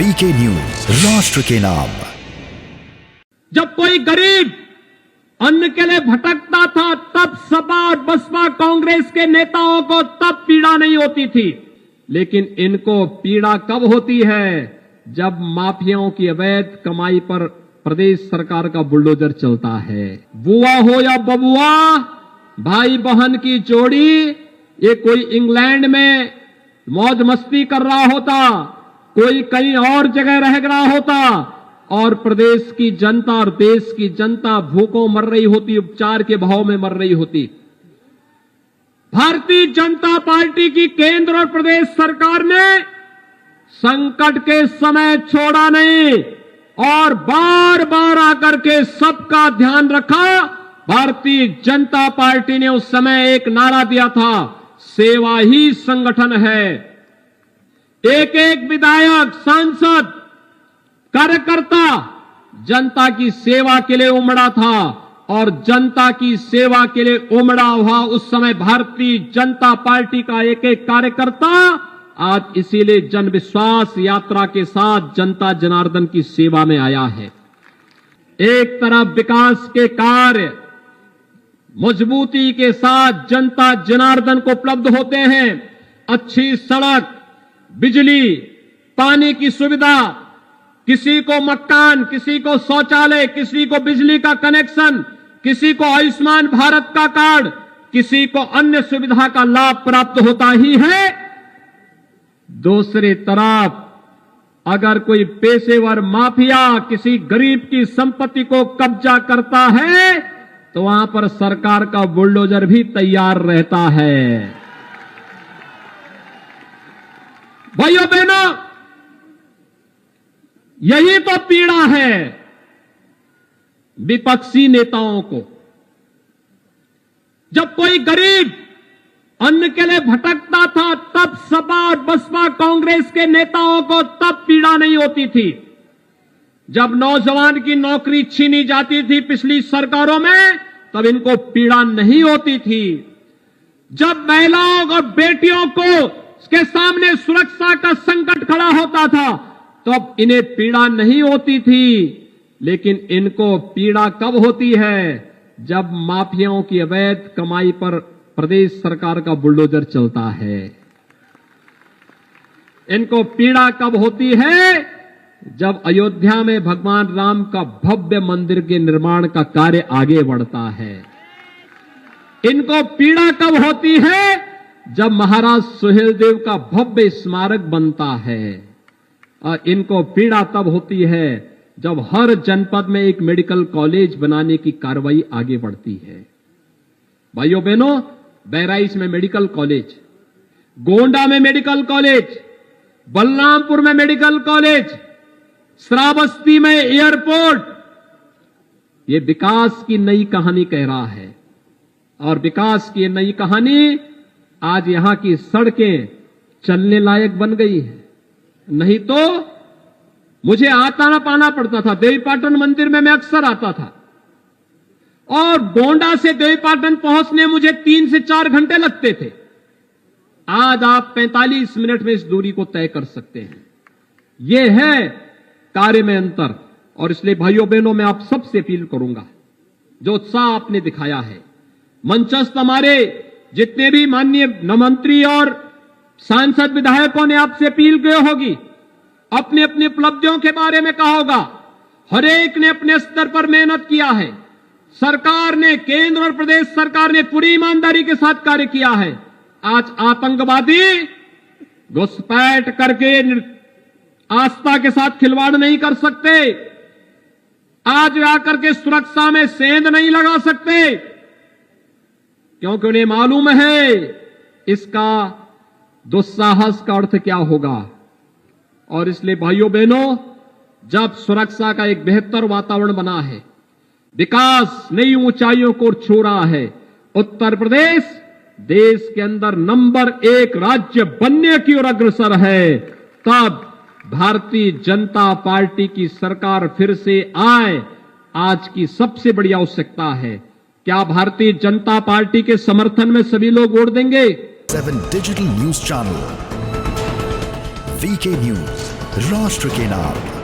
VK news, राष्ट्र के नाम। जब कोई गरीब अन्न के लिए भटकता था तब सपा और बसपा कांग्रेस के नेताओं को तब पीड़ा नहीं होती थी, लेकिन इनको पीड़ा कब होती है जब माफियाओं की अवैध कमाई पर प्रदेश सरकार का बुलडोजर चलता है। बुआ हो या बबुआ, भाई बहन की जोड़ी, ये कोई इंग्लैंड में मौज मस्ती कर रहा होता, कोई कहीं और जगह रह रहा होता और प्रदेश की जनता और देश की जनता भूखों मर रही होती, उपचार के भाव में मर रही होती। भारतीय जनता पार्टी की केंद्र और प्रदेश सरकार ने संकट के समय छोड़ा नहीं और बार बार आकर के सबका ध्यान रखा। भारतीय जनता पार्टी ने उस समय एक नारा दिया था, सेवा ही संगठन है। एक एक विधायक, सांसद, कार्यकर्ता जनता की सेवा के लिए उमड़ा था और जनता की सेवा के लिए उमड़ा हुआ उस समय भारतीय जनता पार्टी का एक एक कार्यकर्ता आज इसीलिए जन विश्वास यात्रा के साथ जनता जनार्दन की सेवा में आया है। एक तरफ विकास के कार्य मजबूती के साथ जनता जनार्दन को उपलब्ध होते हैं, अच्छी सड़क, बिजली, पानी की सुविधा, किसी को मकान, किसी को शौचालय, किसी को बिजली का कनेक्शन, किसी को आयुष्मान भारत का कार्ड, किसी को अन्य सुविधा का लाभ प्राप्त होता ही है। दूसरी तरफ अगर कोई पेशेवर माफिया किसी गरीब की संपत्ति को कब्जा करता है तो वहां पर सरकार का बुलडोजर भी तैयार रहता है। भाइयों बहनों, यही तो पीड़ा है विपक्षी नेताओं को। जब कोई गरीब अन्न के लिए भटकता था तब सपा और बसपा कांग्रेस के नेताओं को तब पीड़ा नहीं होती थी। जब नौजवान की नौकरी छीनी जाती थी पिछली सरकारों में तब इनको पीड़ा नहीं होती थी। जब महिलाओं और बेटियों को के सामने सुरक्षा का संकट खड़ा होता था तब इन्हें पीड़ा नहीं होती थी, लेकिन इनको पीड़ा कब होती है जब माफियाओं की अवैध कमाई पर प्रदेश सरकार का बुलडोजर चलता है। इनको पीड़ा कब होती है जब अयोध्या में भगवान राम का भव्य मंदिर के निर्माण का कार्य आगे बढ़ता है। इनको पीड़ा कब होती है जब महाराज सुहेलदेव का भव्य स्मारक बनता है। और इनको पीड़ा तब होती है जब हर जनपद में एक मेडिकल कॉलेज बनाने की कार्रवाई आगे बढ़ती है। भाइयों बहनों, बहराइच में मेडिकल कॉलेज, गोंडा में मेडिकल कॉलेज, बलरामपुर में मेडिकल कॉलेज, श्रावस्ती में एयरपोर्ट, ये विकास की नई कहानी कह रहा है। और विकास की नई कहानी आज यहां की सड़कें चलने लायक बन गई है। नहीं तो मुझे आता ना पाना पड़ता था। देवीपाटन मंदिर में मैं अक्सर आता था और गोंडा से देवीपाटन पहुंचने मुझे 3 से 4 घंटे लगते थे। आज आप 45 मिनट में इस दूरी को तय कर सकते हैं। यह है कार्य में अंतर। और इसलिए भाइयों बहनों, मैं आप सबसे अपील करूंगा, जो उत्साह आपने दिखाया है, मंचस्थ हमारे जितने भी माननीय मंत्री और सांसद विधायकों ने आपसे अपील की होगी, अपनी अपनी उपलब्धियों के बारे में कहा होगा। हर एक ने अपने स्तर पर मेहनत किया है। सरकार ने, केंद्र और प्रदेश सरकार ने पूरी ईमानदारी के साथ कार्य किया है। आज आतंकवादी घुसपैठ करके आस्था के साथ खिलवाड़ नहीं कर सकते। आज वे आकर के सुरक्षा में सेंध नहीं लगा सकते, क्योंकि उन्हें मालूम है इसका दुस्साहस का अर्थ क्या होगा। और इसलिए भाइयों बहनों, जब सुरक्षा का एक बेहतर वातावरण बना है, विकास नई ऊंचाइयों को छू रहा है, उत्तर प्रदेश देश के अंदर नंबर 1 राज्य बनने की ओर अग्रसर है, तब भारतीय जनता पार्टी की सरकार फिर से आए, आज की सबसे बड़ी आवश्यकता है। क्या भारतीय जनता पार्टी के समर्थन में सभी लोग वोट देंगे? 7 digital news channel, VK news. राष्ट्र के नाम।